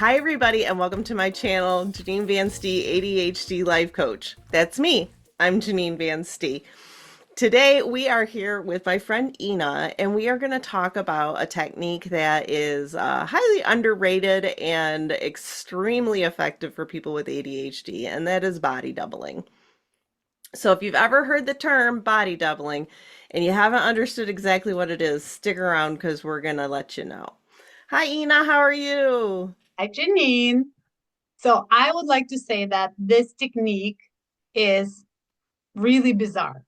Hi, everybody, and welcome to my channel, Janine Van Stee, ADHD Life Coach. That's me. I'm Janine Van Stee. Today, we are here with my friend Inna, and we are going to talk about a technique that is highly underrated and extremely effective for people with ADHD, and that is body doubling. So, if you've ever heard the term body doubling and you haven't understood exactly what it is, stick around because we're going to let you know. Hi, Inna, how are you? Hi, Janine. So I would like to say that this technique is really bizarre.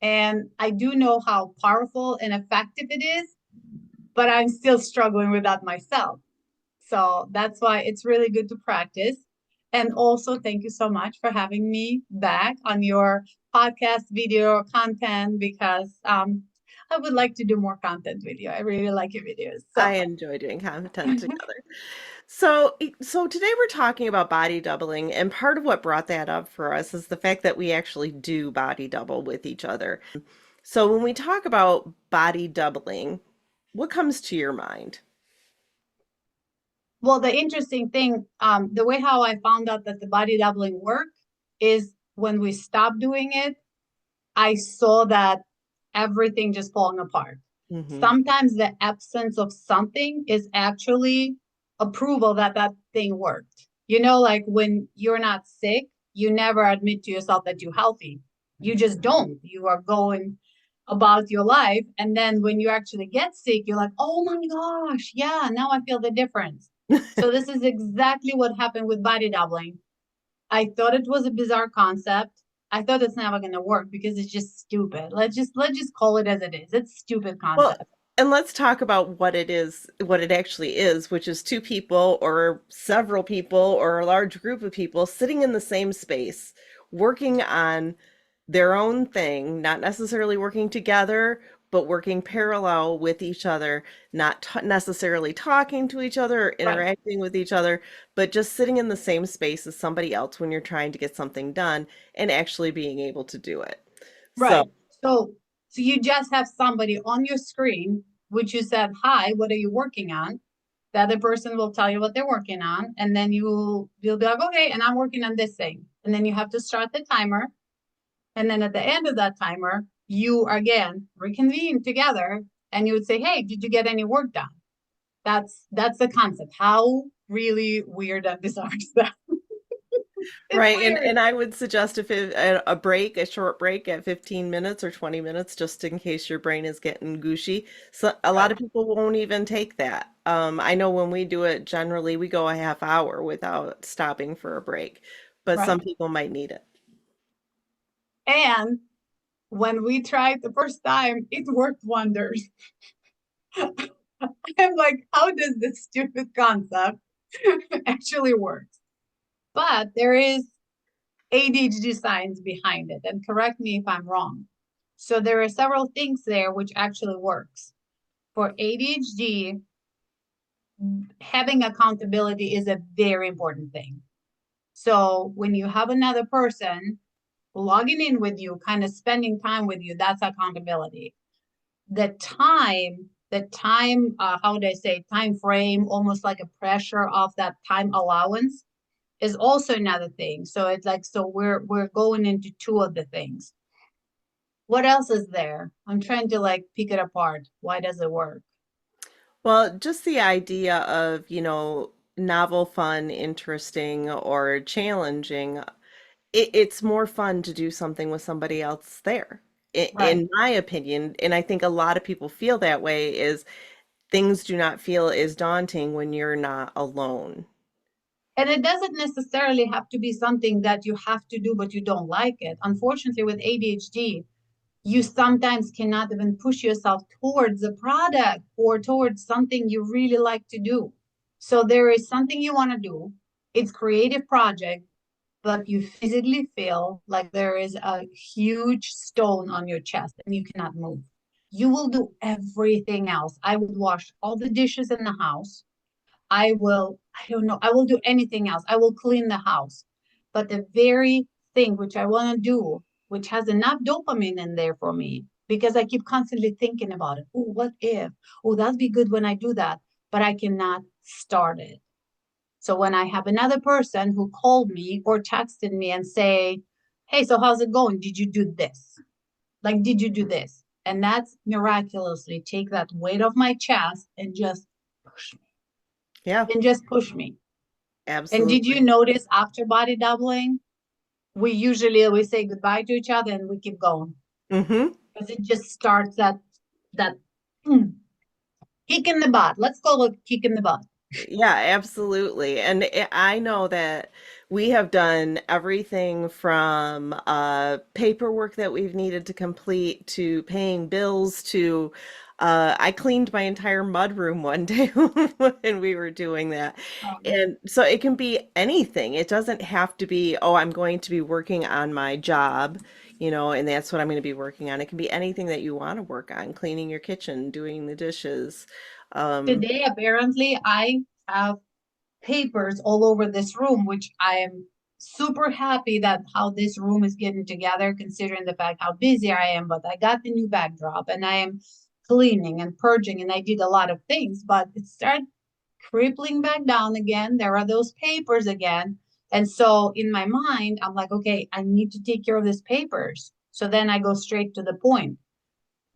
And I do know how powerful and effective it is, but I'm still struggling with that myself. So that's why it's really good to practice. And also, thank you so much for having me back on your podcast video content because I would like to do more content with you. I really like your videos. I So, enjoy doing content together. So today we're talking about body doubling, and part of what brought that up for us is the fact that we actually do body double with each other. So when we talk about body doubling, what comes to your mind? well, the interesting thing, the way how I found out that the body doubling work is when we stopped doing it, I saw that everything just falling apart. Hmm. Sometimes the absence of something is actually approval that that thing worked. You know, like when you're not sick, you never admit to yourself that you're healthy. You just don't. You are going about your life. And then when you actually get sick, you're like, oh my gosh, yeah, now I feel the difference. So this is exactly what happened with body doubling. I thought it was a bizarre concept. I thought it's never going to work because it's just stupid. Let's just call it as it is. It's stupid Well, concept. and let's talk about what it is, what it actually is, which is two people or several people or a large group of people sitting in the same space, working on their own thing, not necessarily working together, but working parallel with each other, not necessarily talking to each other or Right. interacting with each other, but just sitting in the same space as somebody else when you're trying to get something done and actually being able to do it. So, Right. So you just have somebody on your screen, which you said, "Hi, what are you working on?" The other person will tell you what they're working on, and then you'll be like, "Okay, and I'm working on this thing." And then you have to start the timer, and then at the end of that timer, you again reconvene together, and you would say, "Hey, did you get any work done?" That's the concept. How really weird and bizarre is that? It's right, and weird. I would suggest if a break, a short break at 15 minutes or 20 minutes, just in case your brain is getting gushy. So a lot Right. of people won't even take that. I know when we do it, generally we go a half hour without stopping for a break, but Right. some people might need it. And when we tried the first time, it worked wonders. I'm like, how does this stupid concept actually work? But there is ADHD science behind it, and correct me if I'm wrong. So there are several things there which actually works. For ADHD, having accountability is a very important thing. So when you have another person logging in with you, kind of spending time with you, that's accountability. The time, how would I say, time frame, almost like a pressure of that time allowance is also another thing. So it's like, so we're going into two of the things. What else is there? I'm trying to like pick it apart. Why does it work? Well, just the idea of, novel, fun, interesting, or challenging, it's more fun to do something with somebody else there, Right. in my opinion. And I think a lot of people feel that way is things do not feel as daunting when you're not alone. And it doesn't necessarily have to be something that you have to do, but you don't like it. Unfortunately, with ADHD, you sometimes cannot even push yourself towards a product or towards something you really like to do. So there is something you want to do. It's creative project, but you physically feel like there is a huge stone on your chest and you cannot move. You will do everything else. I would wash all the dishes in the house. I don't know, I will do anything else. I will clean the house. But the very thing which I want to do, which has enough dopamine in there for me, because I keep constantly thinking about it. Oh, what if? Oh, that'd be good when I do that, but I cannot start it. So when I have another person who called me or texted me and say, hey, so how's it going? Did you do this? Like, did you do this? And that's miraculously take that weight off my chest and just push me Yeah, and just push me. And did you absolutely. notice after body doubling, we usually always say goodbye to each other and we keep going Mm-hmm. because it just starts that mm, kick in the butt. Let's call it kick in the butt. Yeah, absolutely. And I know that we have done everything from paperwork that we've needed to complete to paying bills to I cleaned my entire mudroom one day when we were doing that. And so it can be anything. It doesn't have to be, oh, I'm going to be working on my job, and that's what I'm going to be working on. It can be anything that you want to work on, cleaning your kitchen, doing the dishes. Um, Today, apparently, I have papers all over this room, which I am super happy that how this room is getting together, considering the fact how busy I am. But I got the new backdrop and I am cleaning and purging and I did a lot of things, but it started crippling back down again. There are those papers again. And so in my mind, I'm like, okay, I need to take care of these papers. So then I go straight to the point,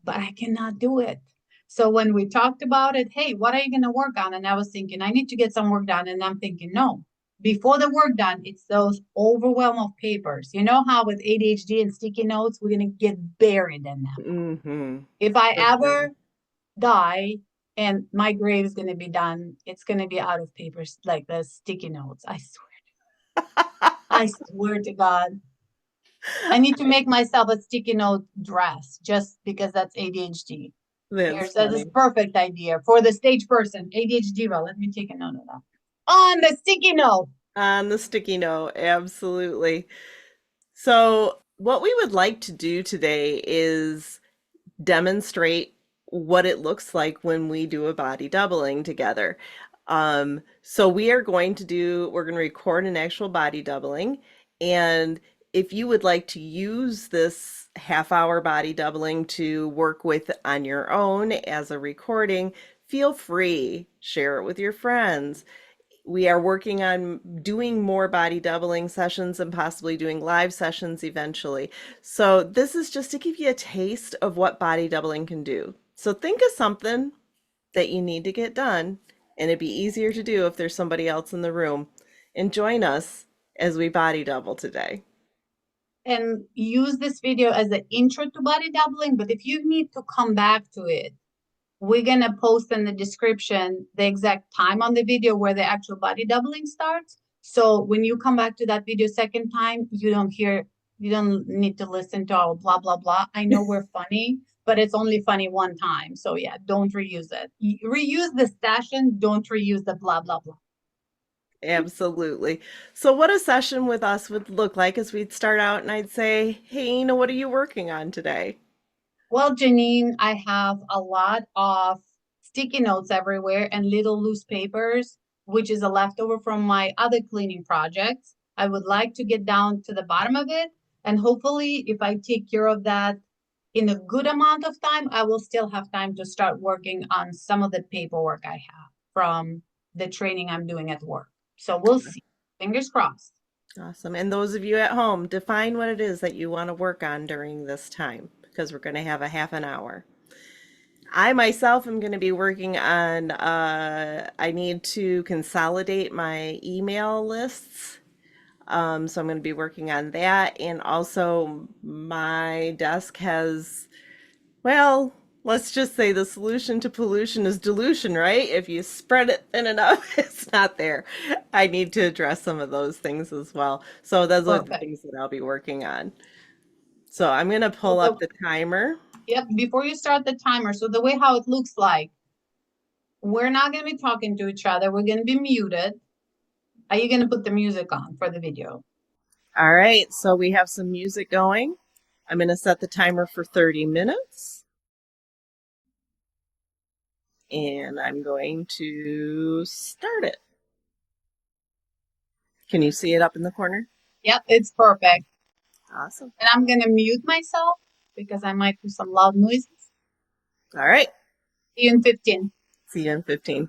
but I cannot do it. So when we talked about it, hey, what are you going to work on? And I was thinking, I need to get some work done. And I'm thinking, no, before the work done, it's those overwhelm of papers. You know how with ADHD and sticky notes, we're going to get buried in them. hmm If I For sure. ever die and my grave is going to be done, it's going to be out of papers like the sticky notes. I swear. I swear to God. I need to make myself a sticky note dress just because that's ADHD. That's Here's that is funny. perfect idea for the stage person. ADHD. Well, let me take a note of that. On the sticky note. On the sticky note, absolutely. So, what we would like to do today is demonstrate what it looks like when we do a body doubling together. So we're going to record an actual body doubling. And if you would like to use this half-hour body doubling to work with on your own as a recording, feel free, share it with your friends. We are working on doing more body doubling sessions and possibly doing live sessions eventually. So, this is just to give you a taste of what body doubling can do. So, think of something that you need to get done, and it'd be easier to do if there's somebody else in the room. And join us as we body double today. And use this video as the intro to body doubling. But if you need to come back to it, we're going to post in the description the exact time on the video where the actual body doubling starts. So when you come back to that video second time, you don't need to listen to our blah, blah, blah. I know we're funny, but it's only funny one time. So yeah, don't reuse it. Reuse the session, don't reuse the blah, blah, blah. Absolutely. So, what a session with us would look like is we'd start out and I'd say, hey, what are you working on today? Well, Janine, I have a lot of sticky notes everywhere and little loose papers, which is a leftover from my other cleaning projects. I would like to get down to the bottom of it. And hopefully, if I take care of that in a good amount of time, I will still have time to start working on some of the paperwork I have from the training I'm doing at work. So we'll see. Fingers crossed. Awesome. And those of you at home, define what it is that you want to work on during this time because we're going to have a half an hour. I myself am going to be working on, I need to consolidate my email lists. So I'm going to be working on that. And also, my desk has, well, let's just say the solution to pollution is dilution, right? If you spread it thin enough, it's not there. I need to address some of those things as well. So those are the Perfect. things that I'll be working on. So I'm going to So pull up the timer. yep, before you start the timer, so the way how it looks like, we're not going to be talking to each other. We're going to be muted. Are you going to put the music on for the video? All right, so we have some music going. I'm going to set the timer for 30 minutes and I'm going to start it. Can you see it up in the corner? Yep, it's perfect. Awesome. And I'm going to mute myself because I might do some loud noises. All right, See you in 15. see you in 15.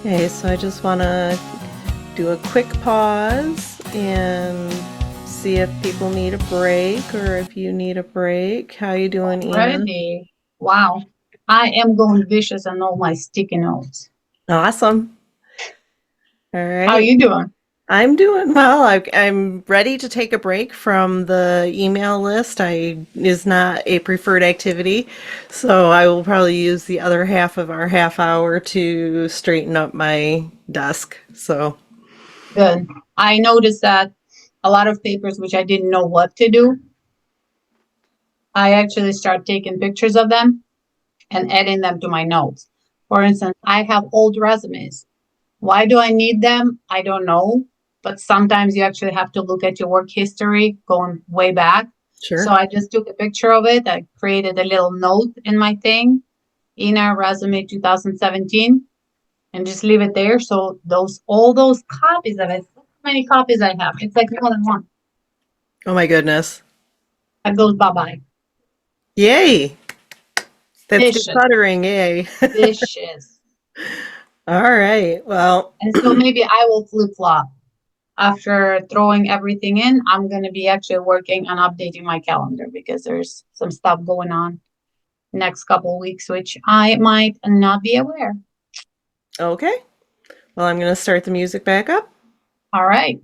Okay, so I just want to do a quick pause and see if people need a break or if you need a break. How you doing, Ina? Ready? Wow. I am going vicious on all my sticky notes. Awesome. All How right. you doing? I'm doing well. I'm ready to take a break from the email list. I is not a preferred activity, so I will probably use the other half of our half hour to straighten up my desk. So, Good. I noticed that a lot of papers which I didn't know what to do, I actually start taking pictures of them and adding them to my notes. For instance, I have old resumes. Why do I need them? I don't know. But sometimes you actually have to look at your work history going way back. So sure. I just took a picture of it. I created a little note in my thing, in our resume 2017, and just leave it there. So all those copies of it, how many copies I have? It's like more than one. Oh my goodness. That goes bye bye. Yay. That's Vicious, decluttering, yay. vicious. All right. Well, And so maybe I will flip flop. After throwing everything in, I'm going to be actually working on updating my calendar because there's some stuff going on next couple of weeks, which I might not be aware. okay. Well, I'm going to start the music back up. All right.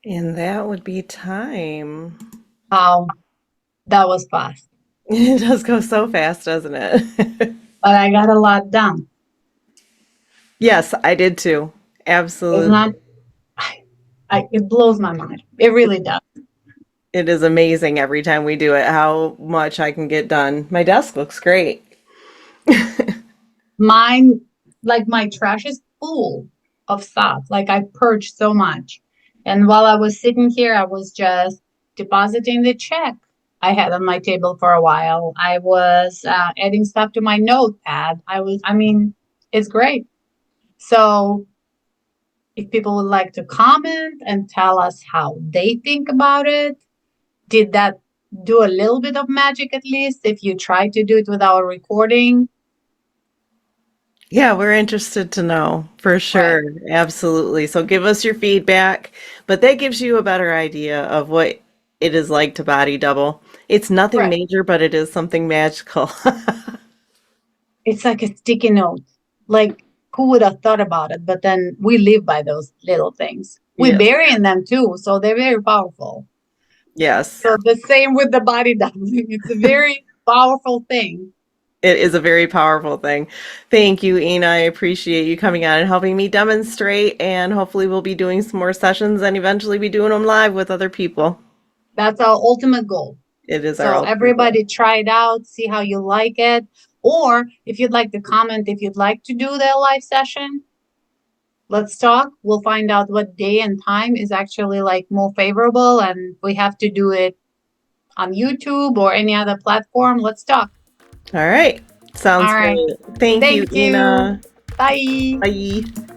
And that would be time. Wow, that was fast. It does go so fast, doesn't it? But I got a lot done. Yes, I did too. It's Absolutely. not, it blows my mind. It really does. It is amazing every time we do it how much I can get done. My desk looks great. Mine, like my trash is full of stuff. Like I purged so much. And while I was sitting here, I was just depositing the check I had on my table for a while. I was adding stuff to my notepad. I mean, it's great. So if people would like to comment and tell us how they think about it, did that do a little bit of magic at least if you tried to do it without recording? Yeah, we're interested to know for sure. Right, Absolutely. So give us your feedback, but that gives you a better idea of what it is like to body double. It's nothing right. major, but it is something magical. It's like a sticky note. Like, who would have thought about it? But then we live by those little things. We Yes. bury in them too, so they're very powerful. Yes. So the same with the body doubling. It's a very powerful thing. It is a very powerful thing. Thank you, Ina. I appreciate you coming on and helping me demonstrate. And hopefully, we'll be doing some more sessions and eventually be doing them live with other people. That's our ultimate goal. It is our So ultimate goal. everybody try it out, see how you like it. Or if you'd like to comment, if you'd like to do the live session, let's talk. We'll find out what day and time is actually like more favorable, and we have to do it on YouTube or any other platform. Let's talk. All right. All Sounds right. great. Thank you, Thank you. Ina. Bye. Bye.